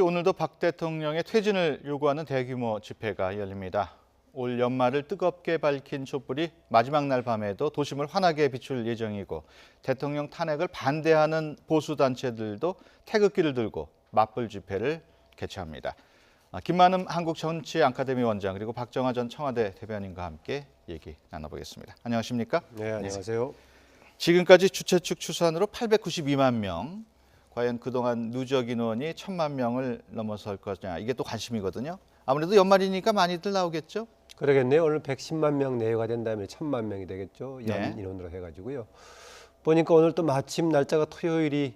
오늘도 박 대통령의 퇴진을 요구하는 대규모 집회가 열립니다. 올 연말을 뜨겁게 밝힌 촛불이 마지막 날 밤에도 도심을 환하게 비출 예정이고 대통령 탄핵을 반대하는 보수단체들도 태극기를 들고 맞불 집회를 개최합니다. 김만음 한국정치아카데미 원장 그리고 박정하 전 청와대 대변인과 함께 얘기 나눠보겠습니다. 안녕하십니까? 네, 안녕하세요. 지금까지 주최 측 추산으로 892만 명. 과연 그동안 누적 인원이 1,000만 명을 넘어설 거냐 이게 또 관심이거든요. 아무래도 연말이니까 많이들 나오겠죠? 그러겠네요. 오늘 110만 명 내외가 된다면 1,000만 명이 되겠죠. 연 네. 인원으로 해가지고요. 보니까 오늘 또 마침 날짜가 토요일이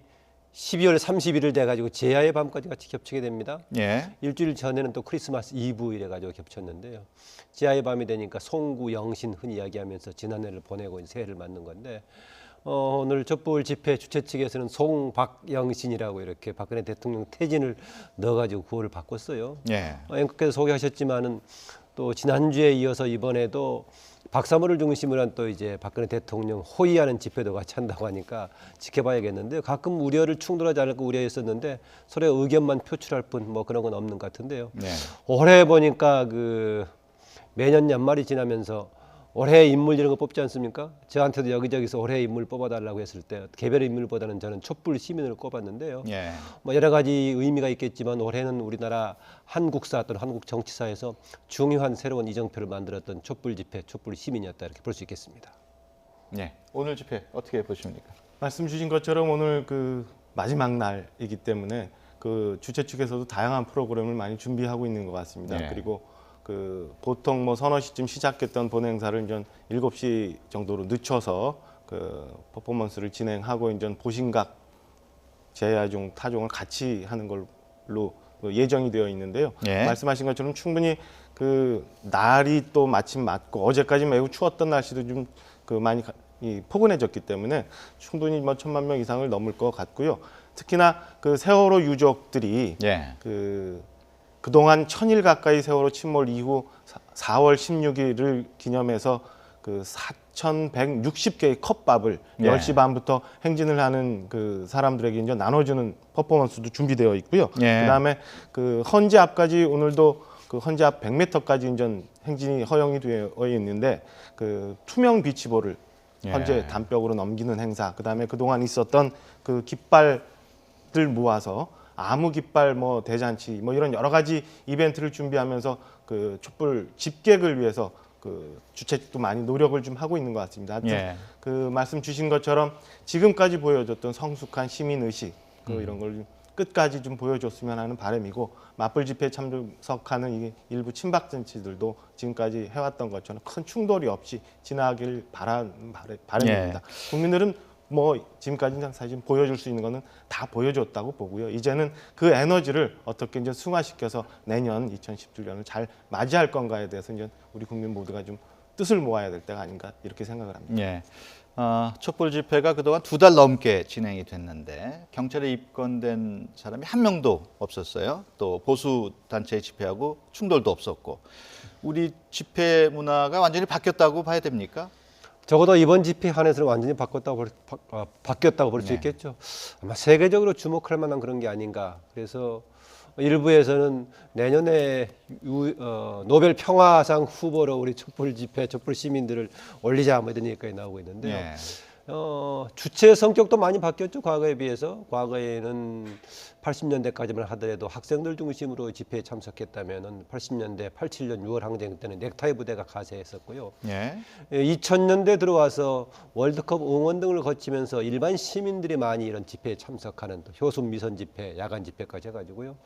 12월 31일 돼가지고 제야의 밤까지 같이 겹치게 됩니다. 예. 일주일 전에는 또 크리스마스 이브 이래가지고 겹쳤는데요. 제야의 밤이 되니까 송구 영신 흔히 이야기하면서 지난해를 보내고 이제 새해를 맞는 건데 오늘 촛불 집회 주최 측에서는 송박영신이라고 이렇게 박근혜 대통령 퇴진을 넣어가지고 구호를 바꿨어요. 예. 앵커께서 소개하셨지만은 또 지난주에 이어서 이번에도 박사모를 중심으로 한 또 이제 박근혜 대통령 호위하는 집회도 같이 한다고 하니까 지켜봐야겠는데요. 가끔 우려를 충돌하지 않을까 우려했었는데 서로의 의견만 표출할 뿐 뭐 그런 건 없는 것 같은데요. 네. 올해 보니까 그 매년 연말이 지나면서 올해 인물 이런 거 뽑지 않습니까? 저한테도 여기저기서 올해 인물 뽑아달라고 했을 때 개별 인물보다는 저는 촛불 시민을 꼽았는데요. 예. 뭐 여러 가지 의미가 있겠지만 올해는 우리나라 한국사 또는 한국 정치사에서 중요한 새로운 이정표를 만들었던 촛불 집회, 촛불 시민이었다 이렇게 볼 수 있겠습니다. 예. 오늘 집회 어떻게 보십니까? 말씀 주신 것처럼 오늘 그 마지막 날이기 때문에 그 주최 측에서도 다양한 프로그램을 많이 준비하고 있는 것 같습니다. 네. 그리고 그 보통 뭐 서너 시쯤 시작했던 본 행사를 이제 7시 정도로 늦춰서 그 퍼포먼스를 진행하고 이제 보신각 제야종 타종을 같이 하는 걸로 예정이 되어 있는데요. 예. 말씀하신 것처럼 충분히 그 날이 또 마침 맞고 어제까지 매우 추웠던 날씨도 좀 그 많이 포근해졌기 때문에 충분히 뭐 1,000만 명 이상을 넘을 것 같고요. 특히나 그 세월호 유족들이 예. 그동안 1,000일 가까이 세월호 침몰 이후 4월 16일을 기념해서 그 4,160개의 컵밥을 예. 10시 반부터 행진을 하는 그 사람들에게 이제 나눠주는 퍼포먼스도 준비되어 있고요. 예. 그다음에 그 헌재 앞까지 오늘도 그 헌재 앞 100m까지 이제 행진이 허용이 되어 있는데 그 투명 비치볼을 헌재 예. 담벽으로 넘기는 행사, 그다음에 그동안 있었던 그 깃발들 모아서 아무 깃발 뭐 대잔치 뭐 이런 여러 가지 이벤트를 준비하면서 그 촛불 집객을 위해서 그 주최 측도 많이 노력을 좀 하고 있는 것 같습니다. 하여튼 예. 그 말씀 주신 것처럼 지금까지 보여줬던 성숙한 시민 의식 이런 걸 끝까지 좀 보여줬으면 하는 바람이고 맞불 집회에 참석하는 이 일부 친박 정치들도 지금까지 해왔던 것처럼 큰 충돌이 없이 지나가길 바람입니다. 국민들은 뭐 지금까지 사실 보여줄 수 있는 거는 다 보여줬다고 보고요. 이제는 그 에너지를 어떻게 이제 승화시켜서 내년 2017년을 잘 맞이할 건가에 대해서 이제 우리 국민 모두가 좀 뜻을 모아야 될 때가 아닌가 이렇게 생각을 합니다. 예. 촛불 집회가 그동안 2달 넘게 진행이 됐는데 경찰에 입건된 사람이 한 명도 없었어요. 또 보수 단체의 집회하고 충돌도 없었고 우리 집회 문화가 완전히 바뀌었다고 봐야 됩니까? 적어도 이번 집회 한해서는 완전히 바뀌었다고 볼 수 네. 있겠죠. 아마 세계적으로 주목할 만한 그런 게 아닌가. 그래서 일부에서는 내년에 노벨 평화상 후보로 우리 촛불 집회, 촛불 시민들을 올리자 뭐 이런 얘기까지 나오고 있는데요. 예. 주체 성격도 많이 바뀌었죠. 과거에 비해서. 과거에는 80년대까지만 하더라도 학생들 중심으로 집회에 참석했다면은 80년대, 87년 6월 항쟁 때는 넥타이 부대가 가세했었고요. 예. 2000년대 들어와서 월드컵 응원 등을 거치면서 일반 시민들이 많이 이런 집회에 참석하는 또 효순 미선 집회, 야간 집회까지 해가지고요.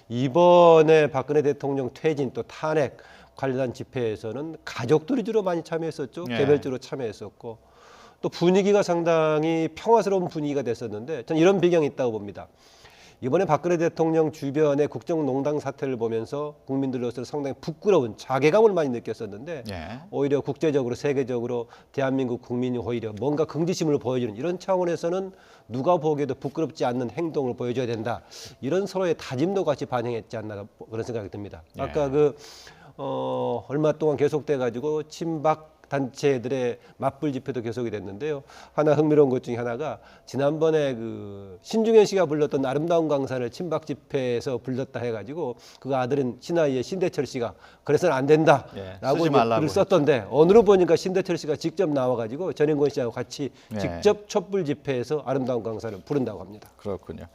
이번에 박근혜 대통령 퇴진 또 탄핵 관련한 집회에서는 가족들이 주로 많이 참여했었죠. 예. 개별적으로 참여했었고 또 분위기가 상당히 평화스러운 분위기가 됐었는데 저는 이런 배경이 있다고 봅니다. 이번에 박근혜 대통령 주변의 국정농단 사태를 보면서 국민들로서 상당히 부끄러운 자괴감을 많이 느꼈었는데 예. 오히려 국제적으로 세계적으로 대한민국 국민이 오히려 뭔가 긍지심을 보여주는 이런 차원에서는 누가 보기에도 부끄럽지 않는 행동을 보여줘야 된다. 이런 서로의 다짐도 같이 반영했지 않나 그런 생각이 듭니다. 아까 얼마 동안 계속돼 가지고 친박 단체들의 맞불 집회도 계속이 됐는데요. 하나 흥미로운 것 중에 하나가 지난번에 그 신중현 씨가 불렀던 아름다운 강산을 친박 집회에서 불렀다 해가지고 그 아들은 신하이의 신대철 씨가 그래서는 안 된다라고 쓰지 이제 말라고 글을 썼던데 오늘은 보니까 신대철 씨가 직접 나와가지고 전인권 씨하고 같이 네. 직접 촛불 집회에서 아름다운 강산을 부른다고 합니다. 그렇군요.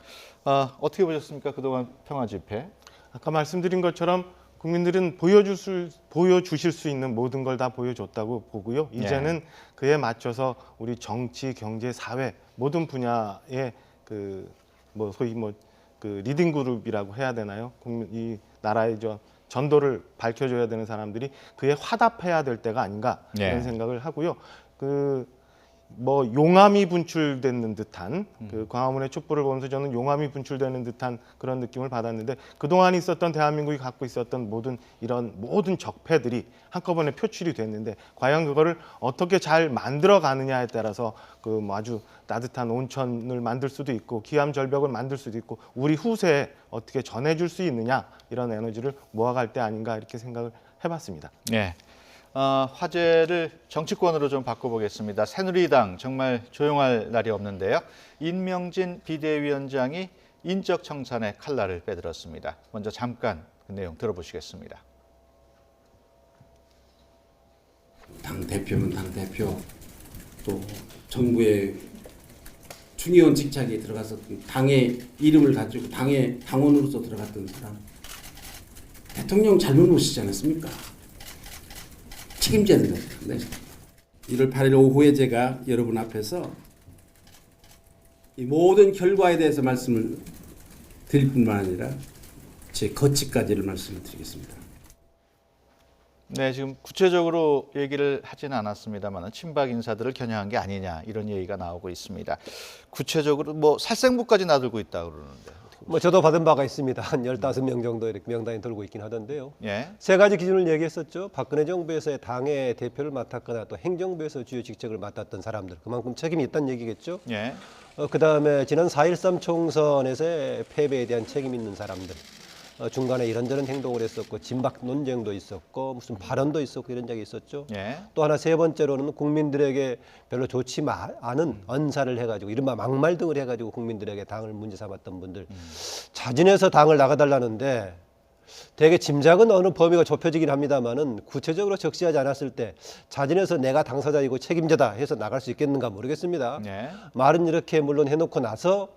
어떻게 보셨습니까? 그동안 평화 집회? 아까 말씀드린 것처럼 국민들은 보여주실 수 있는 모든 걸 다 보여줬다고 보고요. 이제는 그에 맞춰서 우리 정치, 경제, 사회 모든 분야의 소위 그 리딩 그룹이라고 해야 되나요? 이 나라의 전도를 밝혀줘야 되는 사람들이 그에 화답해야 될 때가 아닌가 이런 생각을 하고요. 용암이 분출되는 듯한 그 광화문의 촛불을 보면서 저는 용암이 분출되는 듯한 그런 느낌을 받았는데 그동안 있었던 대한민국이 갖고 있었던 모든 적폐들이 한꺼번에 표출이 됐는데 과연 그거를 어떻게 잘 만들어 가느냐에 따라서 아주 따뜻한 온천을 만들 수도 있고 기암 절벽을 만들 수도 있고 우리 후세에 어떻게 전해줄 수 있느냐 이런 에너지를 모아갈 때 아닌가 이렇게 생각을 해봤습니다. 네. 화제를 정치권으로 좀 바꿔보겠습니다. 새누리당 정말 조용할 날이 없는데요. 임명진 비대위원장이 인적 청산의 칼날을 빼들었습니다. 먼저 잠깐 그 내용 들어보시겠습니다. 당 대표면 당 대표, 또 정부의 중요한 직책에 들어가서 당의 이름을 가지고 당의 당원으로서 들어갔던 사람, 대통령 잘못 모시지 않았습니까? 책임져야 된다 생각합니다. 1월 8일 오후에 제가 여러분 앞에서 이 모든 결과에 대해서 말씀을 드릴 뿐만 아니라 제 거치까지를 말씀을 드리겠습니다. 네, 지금 구체적으로 얘기를 하지는 않았습니다만 친박 인사들을 겨냥한 게 아니냐 이런 얘기가 나오고 있습니다. 구체적으로 살생부까지 놔들고 있다고 그러는데. 저도 받은 바가 있습니다. 한 15명 정도 이렇게 명단이 돌고 있긴 하던데요. 예. 세 가지 기준을 얘기했었죠. 박근혜 정부에서의 당의 대표를 맡았거나 또 행정부에서 주요 직책을 맡았던 사람들. 그만큼 책임이 있다는 얘기겠죠. 예. 그다음에 지난 4.13 총선에서의 패배에 대한 책임 있는 사람들. 중간에 이런저런 행동을 했었고 진박 논쟁도 있었고 무슨 발언도 있었고 이런 적이 있었죠. 예. 또 하나 세 번째로는 국민들에게 별로 좋지 않은 언사를 해가지고 이른바 막말 등을 해가지고 국민들에게 당을 문제 삼았던 분들 자진해서 당을 나가달라는데 대개 짐작은 어느 범위가 좁혀지긴 합니다만은 구체적으로 적시하지 않았을 때 자진해서 내가 당사자이고 책임자다 해서 나갈 수 있겠는가 모르겠습니다. 예. 말은 이렇게 물론 해놓고 나서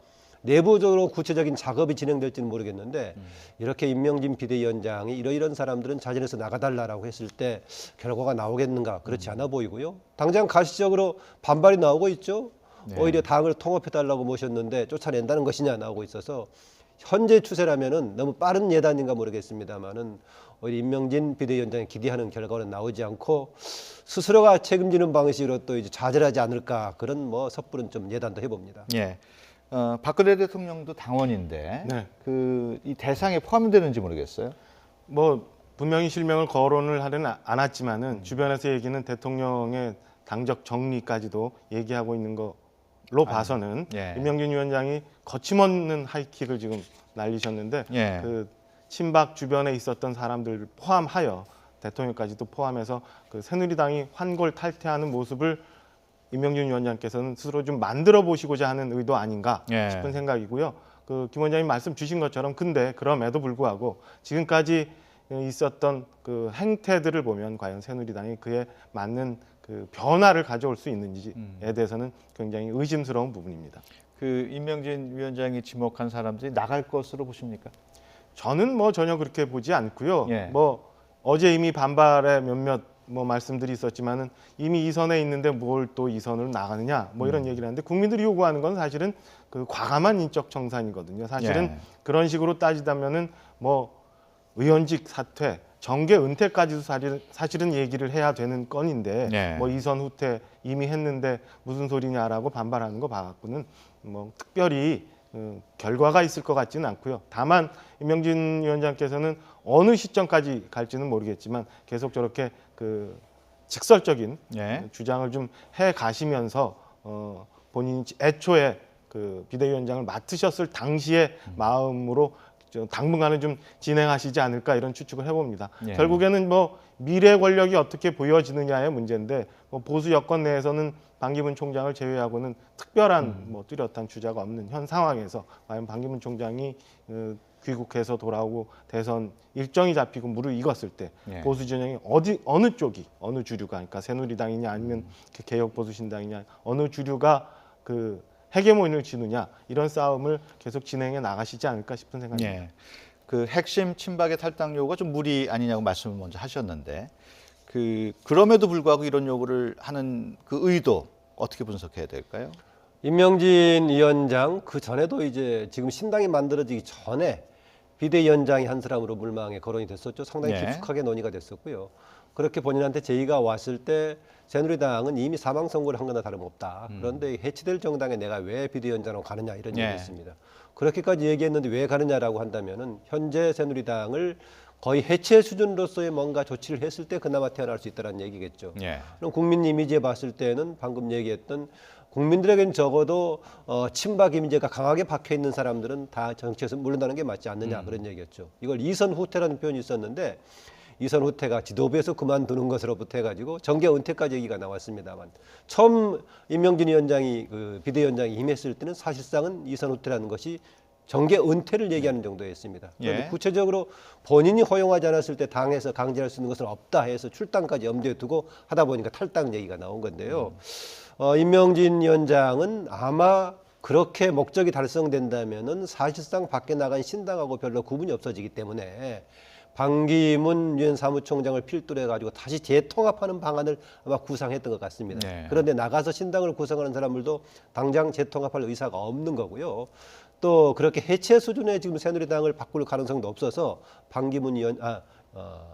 내부적으로 구체적인 작업이 진행될지는 모르겠는데 이렇게 임명진 비대위원장이 이러이런 사람들은 자진해서 나가달라고 했을 때 결과가 나오겠는가 그렇지 않아 보이고요. 당장 가시적으로 반발이 나오고 있죠. 네. 오히려 당을 통합해달라고 모셨는데 쫓아낸다는 것이냐 나오고 있어서 현재 추세라면은 너무 빠른 예단인가 모르겠습니다만은 오히려 임명진 비대위원장이 기대하는 결과는 나오지 않고 스스로가 책임지는 방식으로 또 이제 좌절하지 않을까 그런 섣부른 좀 예단도 해봅니다. 예. 박근혜 대통령도 당원인데 네. 이 대상에 포함되는지 모르겠어요. 분명히 실명을 거론을 하지는 않았지만은 주변에서 얘기는 대통령의 당적 정리까지도 얘기하고 있는 걸로 봐서는 예. 임명진 위원장이 거침없는 하이킥을 지금 날리셨는데 예. 친박 주변에 있었던 사람들 포함하여 대통령까지도 포함해서 새누리당이 환골 탈퇴하는 모습을 임명진 위원장께서는 스스로 좀 만들어 보시고자 하는 의도 아닌가 예. 싶은 생각이고요. 김 원장님 말씀 주신 것처럼 근데 그럼에도 불구하고 지금까지 있었던 행태들을 보면 과연 새누리당이 그에 맞는 변화를 가져올 수 있는지에 대해서는 굉장히 의심스러운 부분입니다. 임명진 위원장이 지목한 사람들이 나갈 것으로 보십니까? 저는 전혀 그렇게 보지 않고요. 예. 어제 이미 반발의 몇몇 말씀들이 있었지만은 이미 이 선에 있는데 뭘 또 이 선으로 나가느냐 이런 얘기를 하는데 국민들이 요구하는 건 사실은 과감한 인적 청산이거든요. 사실은 예. 그런 식으로 따지자면은 의원직 사퇴, 정계 은퇴까지도 사실은 얘기를 해야 되는 건인데 예. 이선 후퇴 이미 했는데 무슨 소리냐라고 반발하는 거 봐갖고는 특별히 결과가 있을 것 같지는 않고요. 다만 임명진 위원장께서는 어느 시점까지 갈지는 모르겠지만 계속 저렇게 직설적인 예. 주장을 좀 해 가시면서 본인이 애초에 비대위원장을 맡으셨을 당시의 마음으로 당분간은 좀 진행하시지 않을까 이런 추측을 해봅니다. 예. 결국에는 뭐 미래 권력이 어떻게 보여지느냐의 문제인데 뭐 보수 여권 내에서는 반기문 총장을 제외하고는 특별한 뭐 뚜렷한 주자가 없는 현 상황에서 과연 반기문 총장이 귀국해서 돌아오고 대선 일정이 잡히고 무르익었을 때 예. 보수 진영이 어느 쪽이 어느 주류가 그러니까 새누리당이냐 아니면 개혁 보수 신당이냐 어느 주류가 그 헤게모니를 쥐느냐 이런 싸움을 계속 진행해 나가시지 않을까 싶은 생각입니다. 예. 그 핵심 친박의 탈당 요구가 좀 무리 아니냐고 말씀을 먼저 하셨는데 그럼에도 불구하고 이런 요구를 하는 그 의도 어떻게 분석해야 될까요? 임명진 위원장 그 전에도 이제 지금 신당이 만들어지기 전에 비대위원장이 한 사람으로 물망에 거론이 됐었죠. 상당히 네. 깊숙하게 논의가 됐었고요. 그렇게 본인한테 제의가 왔을 때 새누리당은 이미 사망 선고를 한 거나 다름없다. 그런데 해체될 정당에 내가 왜 비대위원장으로 가느냐 이런 네. 얘기했습니다. 그렇게까지 얘기했는데 왜 가느냐라고 한다면은 현재 새누리당을 거의 해체 수준으로서의 뭔가 조치를 했을 때 그나마 태어날 수 있다는 얘기겠죠. 예. 그럼 국민 이미지에 봤을 때는 방금 얘기했던 국민들에게는 적어도 친박 이미지가 강하게 박혀 있는 사람들은 다 정치에서 물러나는 게 맞지 않느냐 그런 얘기였죠. 이걸 이선 후퇴라는 표현이 있었는데 이선 후퇴가 지도부에서 그만두는 것으로부터 해가지고 정계 은퇴까지 얘기가 나왔습니다만 처음 임명진 위원장이 그 비대위원장이 임했을 때는 사실상은 이선 후퇴라는 것이 정계 은퇴를 얘기하는 정도였습니다. 그런데 예. 구체적으로 본인이 허용하지 않았을 때 당에서 강제할 수 있는 것은 없다 해서 출당까지 염두에 두고 하다 보니까 탈당 얘기가 나온 건데요. 임명진 위원장은 아마 그렇게 목적이 달성된다면은 사실상 밖에 나간 신당하고 별로 구분이 없어지기 때문에 반기문 유엔 사무총장을 필두로 해가지고 다시 재통합하는 방안을 아마 구상했던 것 같습니다. 네. 그런데 나가서 신당을 구성하는 사람들도 당장 재통합할 의사가 없는 거고요. 또 그렇게 해체 수준의 지금 새누리당을 바꿀 가능성도 없어서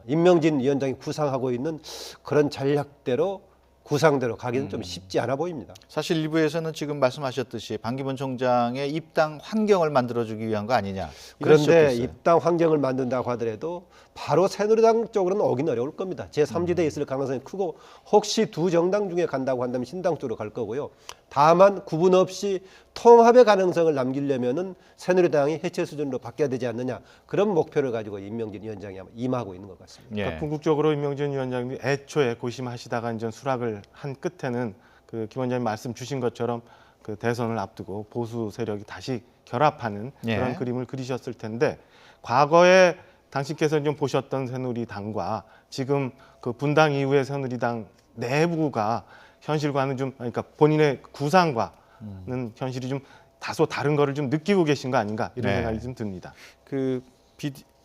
임명진 위원장이 구상하고 있는 그런 전략대로 구상대로 가기는 좀 쉽지 않아 보입니다. 사실 일부에서는 지금 말씀하셨듯이 반기문 총장의 입당 환경을 만들어주기 위한 거 아니냐. 이런 지적도 그런데 있어요. 입당 환경을 만든다고 하더라도 바로 새누리당 쪽으로는 오긴 어려울 겁니다. 제3지대에 있을 가능성이 크고 혹시 두 정당 중에 간다고 한다면 신당 쪽으로 갈 거고요. 다만 구분 없이 통합의 가능성을 남기려면은 새누리당이 해체 수준으로 바뀌어야 되지 않느냐 그런 목표를 가지고 임명진 위원장이 아마 임하고 있는 것 같습니다. 예. 그러니까 궁극적으로 임명진 위원장님이 애초에 고심하시다가 이제 수락을 한 끝에는 그 김 원장님 말씀 주신 것처럼 그 대선을 앞두고 보수 세력이 다시 결합하는 예. 그런 그림을 그리셨을 텐데 과거에 당신께서 좀 보셨던 새누리당과 지금 그 분당 이후의 새누리당 내부가 현실과는 좀 그러니까 본인의 구상과는 현실이 좀 다소 다른 거를 좀 느끼고 계신 거 아닌가 이런 네. 생각이 좀 듭니다.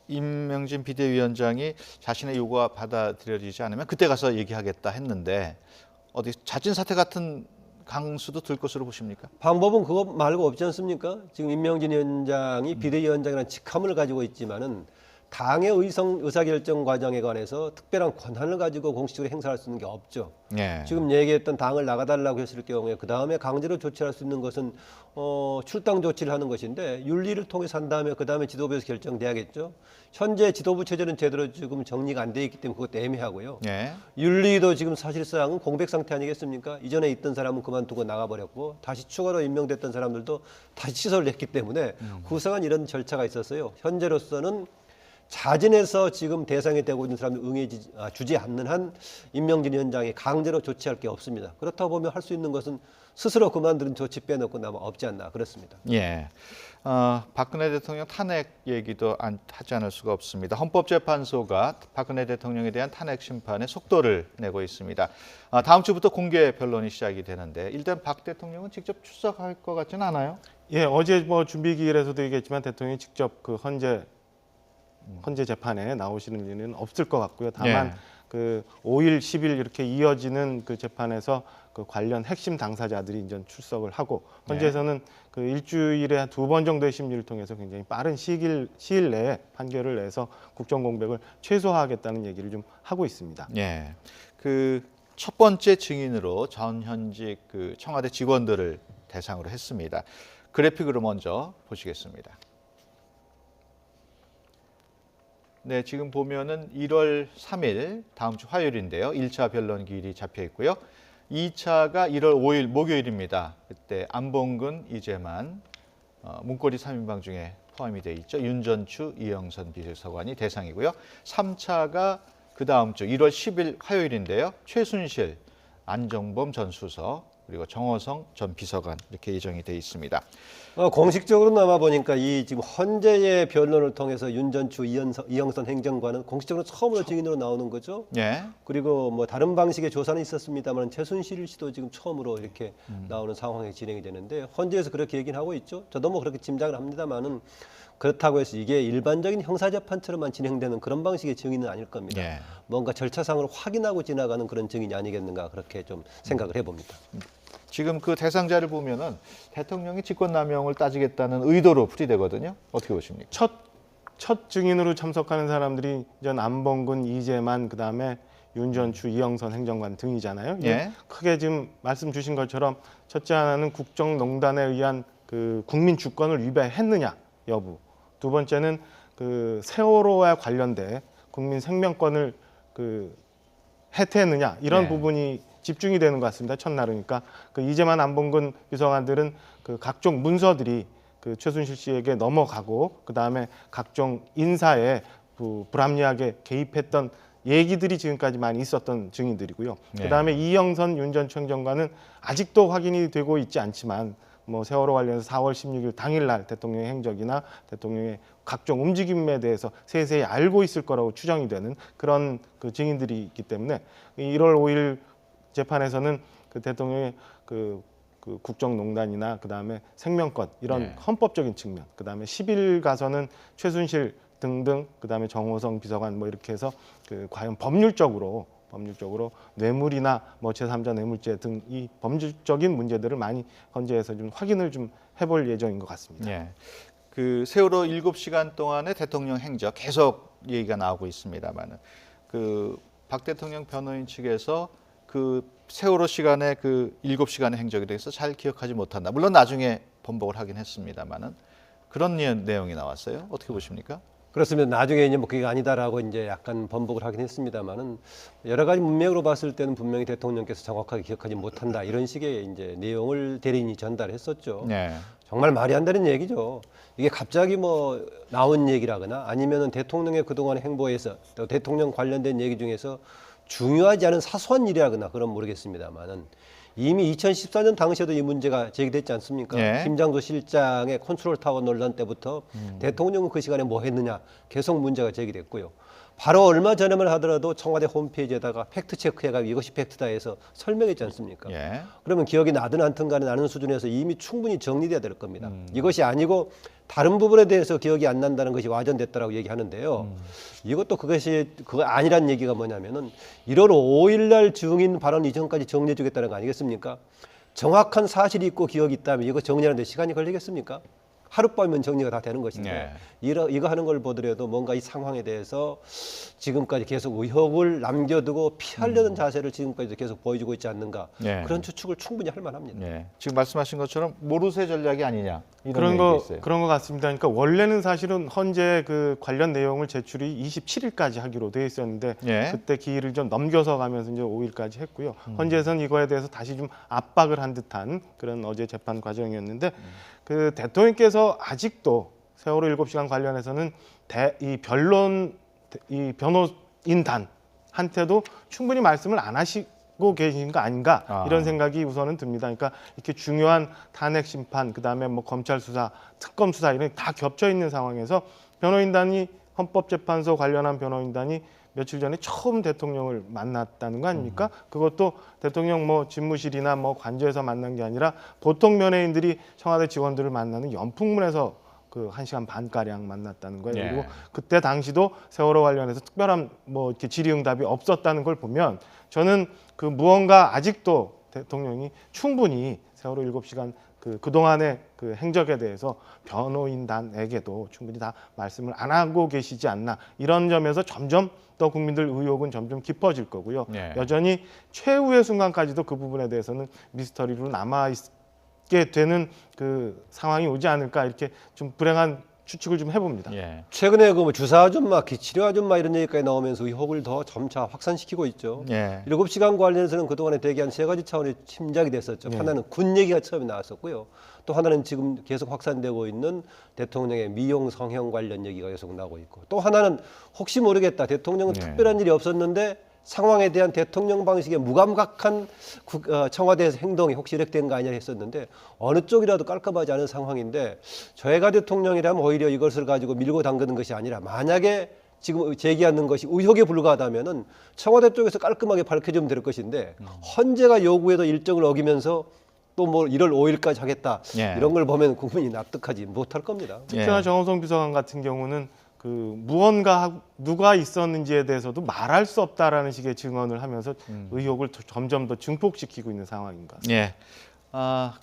임명진 비대위원장이 자신의 요구가 받아들여지지 않으면 그때 가서 얘기하겠다 했는데 어디 자진 사퇴 같은 강수도 들 것으로 보십니까? 방법은 그거 말고 없지 않습니까? 지금 임명진 위원장이 비대위원장이라는 직함을 가지고 있지만은 당의 의사결정 과정에 관해서 특별한 권한을 가지고 공식적으로 행사할 수 있는 게 없죠. 예. 지금 얘기했던 당을 나가달라고 했을 경우에 그 다음에 강제로 조치할 수 있는 것은 출당 조치를 하는 것인데 윤리를 통해서 한 다음에 그 다음에 지도부에서 결정돼야겠죠. 현재 지도부 체제는 제대로 지금 정리가 안 돼 있기 때문에 그것도 애매하고요. 예. 윤리도 지금 사실상은 공백 상태 아니겠습니까? 이전에 있던 사람은 그만두고 나가버렸고 다시 추가로 임명됐던 사람들도 다시 취소를 했기 때문에 구성한 이런 절차가 있었어요. 현재로서는 자진해서 지금 대상이 되고 있는 사람들 주지 않는 한 임명진 위원장이 강제로 조치할 게 없습니다. 그렇다고 보면 할 수 있는 것은 스스로 그만두는 조치 빼놓고 나면 없지 않나 그렇습니다. 예. 박근혜 대통령 탄핵 얘기도 하지 않을 수가 없습니다. 헌법재판소가 박근혜 대통령에 대한 탄핵 심판에 속도를 내고 있습니다. 다음 주부터 공개 변론이 시작이 되는데 일단 박 대통령은 직접 출석할 것 같지는 않아요? 예, 어제 뭐 준비기일에서도 얘기했지만 대통령이 직접 그 헌재 재판에 나오시는 일은 없을 것 같고요. 다만 예. 그 5일, 10일 이렇게 이어지는 그 재판에서 그 관련 핵심 당사자들이 이제 출석을 하고 헌재에서는 그 일주일에 한 2번 정도의 심리를 통해서 굉장히 빠른 시일 내에 판결을 내서 국정 공백을 최소화하겠다는 얘기를 좀 하고 있습니다. 예. 그 첫 번째 증인으로 전현직 그 청와대 직원들을 대상으로 했습니다. 그래픽으로 먼저 보시겠습니다. 네, 지금 보면은 1월 3일 다음 주 화요일인데요. 1차 변론 기일이 잡혀 있고요. 2차가 1월 5일 목요일입니다. 그때 안봉근, 이재만 문고리 3인방 중에 포함이 돼 있죠. 윤전추, 이영선 비서관이 대상이고요. 3차가 그 다음 주 1월 10일 화요일인데요. 최순실, 안정범 전 수석, 그리고 정호성 전 비서관 이렇게 예정이 돼 있습니다. 공식적으로 남아 보니까 이 지금 헌재의 변론을 통해서 윤전추, 이영선 행정관은 공식적으로 처음으로 증인으로 나오는 거죠. 예. 그리고 뭐 다른 방식의 조사는 있었습니다만 최순실 씨도 지금 처음으로 이렇게 나오는 상황이 진행이 되는데 헌재에서 그렇게 얘기는 하고 있죠. 저도 뭐 그렇게 짐작을 합니다만은 그렇다고 해서 이게 일반적인 형사재판처럼만 진행되는 그런 방식의 증인은 아닐 겁니다. 예. 뭔가 절차상으로 확인하고 지나가는 그런 증인이 아니겠는가 그렇게 좀 생각을 해봅니다. 지금 그 대상자를 보면은 대통령이 직권남용을 따지겠다는 의도로 풀이되거든요. 어떻게 보십니까? 첫 증인으로 참석하는 사람들이 전 안봉근, 이재만, 그다음에 윤전추, 이영선 행정관 등이잖아요. 예. 크게 지금 말씀 주신 것처럼 첫째 하나는 국정농단에 의한 그 국민 주권을 위배했느냐 여부. 두 번째는 그 세월호와 관련돼 국민 생명권을 그 해태했느냐 이런 네. 부분이 집중이 되는 것 같습니다. 첫날이니까 그 이재만, 안봉근 비서관들은 그 각종 문서들이 그 최순실 씨에게 넘어가고 그 다음에 각종 인사에 불합리하게 개입했던 얘기들이 지금까지 많이 있었던 증인들이고요. 네. 그 다음에 이영선, 윤전추 행정관은 아직도 확인이 되고 있지 않지만 뭐 세월호 관련해서 4월 16일 당일날 대통령의 행적이나 대통령의 각종 움직임에 대해서 세세히 알고 있을 거라고 추정이 되는 그런 그 증인들이 있기 때문에 1월 5일 재판에서는 그 대통령의 그 국정농단이나 그 다음에 생명권 이런 네. 헌법적인 측면, 그 다음에 10일 가서는 최순실 등등, 그 다음에 정호성 비서관 뭐 이렇게 해서 그 과연 법률적으로 뇌물이나 뭐 제3자 뇌물죄 등 이 법률적인 문제들을 많이 헌재에서 좀 확인을 좀 해볼 예정인 것 같습니다. 예. 그 세월호 7시간 동안의 대통령 행적 계속 얘기가 나오고 있습니다만은 그 박 대통령 변호인 측에서 그 세월호 시간의 그 7시간의 행적에 대해서 잘 기억하지 못한다. 물론 나중에 번복을 하긴 했습니다만은 그런 내용이 나왔어요. 어떻게 보십니까? 그렇습니다. 나중에 이제 뭐 그게 아니다라고 이제 약간 번복을 하긴 했습니다만은 여러 가지 문맥으로 봤을 때는 분명히 대통령께서 정확하게 기억하지 못한다 이런 식의 이제 내용을 대리인이 전달했었죠. 네. 정말 말이 안 되는 얘기죠. 이게 갑자기 뭐 나온 얘기라거나 아니면은 대통령의 그동안의 행보에서 또 대통령 관련된 얘기 중에서 중요하지 않은 사소한 일이라거나 그건 모르겠습니다만은 이미 2014년 당시에도 이 문제가 제기됐지 않습니까? 네. 김장도 실장의 컨트롤 타워 논란 때부터 대통령은 그 시간에 뭐 했느냐 계속 문제가 제기됐고요. 바로 얼마 전에만 하더라도 청와대 홈페이지에다가 팩트 체크해가지고 이것이 팩트다 해서 설명했지 않습니까? 예. 그러면 기억이 나든 않든 간에 나는 수준에서 이미 충분히 정리돼야 될 겁니다. 이것이 아니고 다른 부분에 대해서 기억이 안 난다는 것이 와전됐다라고 얘기하는데요. 이것도 그것이 그거 아니란 얘기가 뭐냐면은 1월 5일 날 증인 발언 이전까지 정리해 주겠다는 거 아니겠습니까? 정확한 사실이 있고 기억이 있다면 이거 정리하는데 시간이 걸리겠습니까? 하룻밤이면 정리가 다 되는 것인데 네. 이거 하는 걸 보더라도 뭔가 이 상황에 대해서 지금까지 계속 의혹을 남겨두고 피하려는 자세를 지금까지도 계속 보여주고 있지 않는가 네. 그런 추측을 충분히 할 만합니다. 예. 지금 말씀하신 것처럼 모르쇠 전략이 아니냐 이런 그런 얘기가 거 있어요. 그런 것 같습니다. 그러니까 원래는 사실은 헌재 그 관련 내용을 제출이 27일까지 하기로 돼 있었는데 예. 그때 기일을 좀 넘겨서 가면서 이제 5일까지 했고요. 헌재에서는 이거에 대해서 다시 좀 압박을 한 듯한 그런 어제 재판 과정이었는데 그 대통령께서 아직도 세월호 7시간 관련해서는 이 변호인단한테도 충분히 말씀을 안 하시고 계신 거 아닌가 이런 생각이 우선은 듭니다. 그러니까 이렇게 중요한 탄핵 심판, 그다음에 뭐 검찰 수사, 특검 수사 이런 게 다 겹쳐 있는 상황에서 변호인단이 헌법재판소 관련한 변호인단이 며칠 전에 처음 대통령을 만났다는 거 아닙니까? 그것도 대통령 뭐 집무실이나 뭐 관저에서 만난 게 아니라 보통 연예인들이 청와대 직원들을 만나는 연풍문에서 그 1시간 반가량 만났다는 거예요. 예. 그리고 그때 당시도 세월호 관련해서 특별한 뭐 이렇게 질의응답이 없었다는 걸 보면 저는 그 무언가 아직도 대통령이 충분히 세월호 7시간 그동안의 그 행적에 대해서 변호인단에게도 충분히 다 말씀을 안 하고 계시지 않나 이런 점에서 점점 더 국민들 의혹은 점점 깊어질 거고요. 네. 여전히 최후의 순간까지도 그 부분에 대해서는 미스터리로 남아 있게 되는 그 상황이 오지 않을까 이렇게 좀 불행한 추측을 좀 해봅니다. 예. 최근에 그 뭐 주사 아줌마, 기치료 아줌마 이런 얘기까지 나오면서 의혹을 더 점차 확산시키고 있죠. 예. 7시간 관련해서는 그동안에 대기한 세 가지 차원의 침작이 됐었죠. 하나는 군 얘기가 처음에 나왔었고요. 또 하나는 지금 계속 확산되고 있는 대통령의 미용 성형 관련 얘기가 계속 나오고 있고, 또 하나는 혹시 모르겠다. 대통령은 네. 특별한 일이 없었는데 상황에 대한 대통령 방식의 무감각한 청와대에서 행동이 혹시 일획된 거 아니냐 했었는데, 어느 쪽이라도 깔끔하지 않은 상황인데, 저희가 대통령이라면 오히려 이것을 가지고 밀고 당기는 것이 아니라, 만약에 지금 제기하는 것이 의혹에 불과하다면은 청와대 쪽에서 깔끔하게 밝혀주면 될 것인데, 헌재가 요구해도 일정을 어기면서 또 뭐 1월 5일까지 하겠다, 예. 이런 걸 보면 국민이 납득하지 못할 겁니다. 특히나 예. 정호성 비서관 같은 경우는 그 무언가 누가 있었는지에 대해서도 말할 수 없다라는 식의 증언을 하면서 의혹을 점점 더 증폭시키고 있는 상황인 것 같습니다. 예.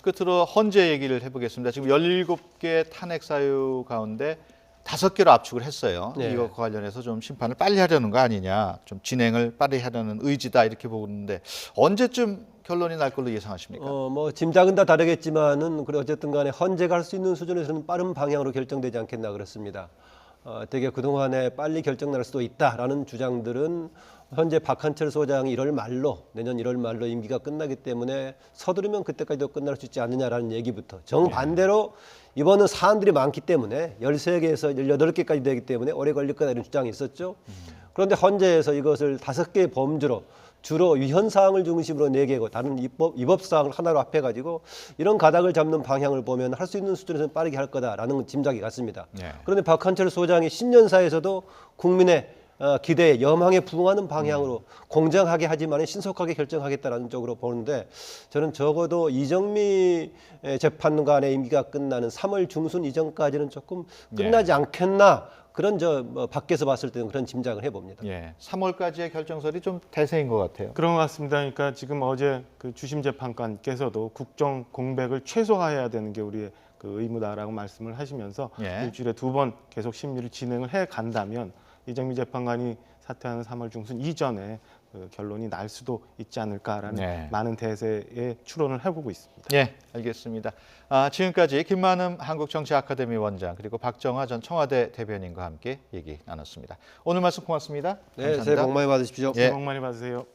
끝으로 헌재 얘기를 해보겠습니다. 지금 17개 탄핵 사유 가운데 5개로 압축을 했어요. 네. 이것과 관련해서 좀 심판을 빨리 하려는 거 아니냐, 좀 진행을 빨리 하려는 의지다 이렇게 보는데 언제쯤 결론이 날 걸로 예상하십니까? 뭐 짐작은 다 다르겠지만은 그래 어쨌든 간에 헌재가 할 수 있는 수준에서는 빠른 방향으로 결정되지 않겠나 그렇습니다. 되게 그동안에 빨리 결정 날 수도 있다라는 주장들은 현재 박한철 소장이 1월 말로, 내년 1월 말로 임기가 끝나기 때문에 서두르면 그때까지도 끝날 수 있지 않느냐라는 얘기부터, 정반대로 이번은 사안들이 많기 때문에 13개에서 18개까지 되기 때문에 오래 걸릴 거다 이런 주장이 있었죠. 그런데 헌재에서 이것을 5개의 범주로, 주로 위헌사항을 중심으로 4개고 다른 위법사항을 하나로 합해가지고 이런 가닥을 잡는 방향을 보면 할 수 있는 수준에서는 빠르게 할 거다라는 짐작이 같습니다. 네. 그런데 박한철 소장이 신년사에서도 국민의 기대에 여망에 부응하는 방향으로 공정하게 하지만 신속하게 결정하겠다는 쪽으로 보는데, 저는 적어도 이정미 재판관의 임기가 끝나는 3월 중순 이전까지는 조금 끝나지 않겠나, 그런 밖에서 봤을 때는 그런 짐작을 해봅니다. 예. 3월까지의 결정설이 좀 대세인 것 같아요. 그런 것 같습니다. 그러니까 지금 어제 그 주심 재판관께서도 국정 공백을 최소화해야 되는 게 우리의 그 의무다라고 말씀을 하시면서 예. 일주일에 2번 계속 심리를 진행을 해 간다면 이정미 재판관이 사퇴하는 3월 중순 이전에 그 결론이 날 수도 있지 않을까라는 네. 많은 대세에 추론을 해보고 있습니다. 예, 알겠습니다. 지금까지 김만흠 한국정치아카데미 원장, 그리고 박정화 전 청와대 대변인과 함께 얘기 나눴습니다. 오늘 말씀 고맙습니다. 네, 감사합니다. 새해 복 많이 받으십시오. 예. 복 많이 받으세요.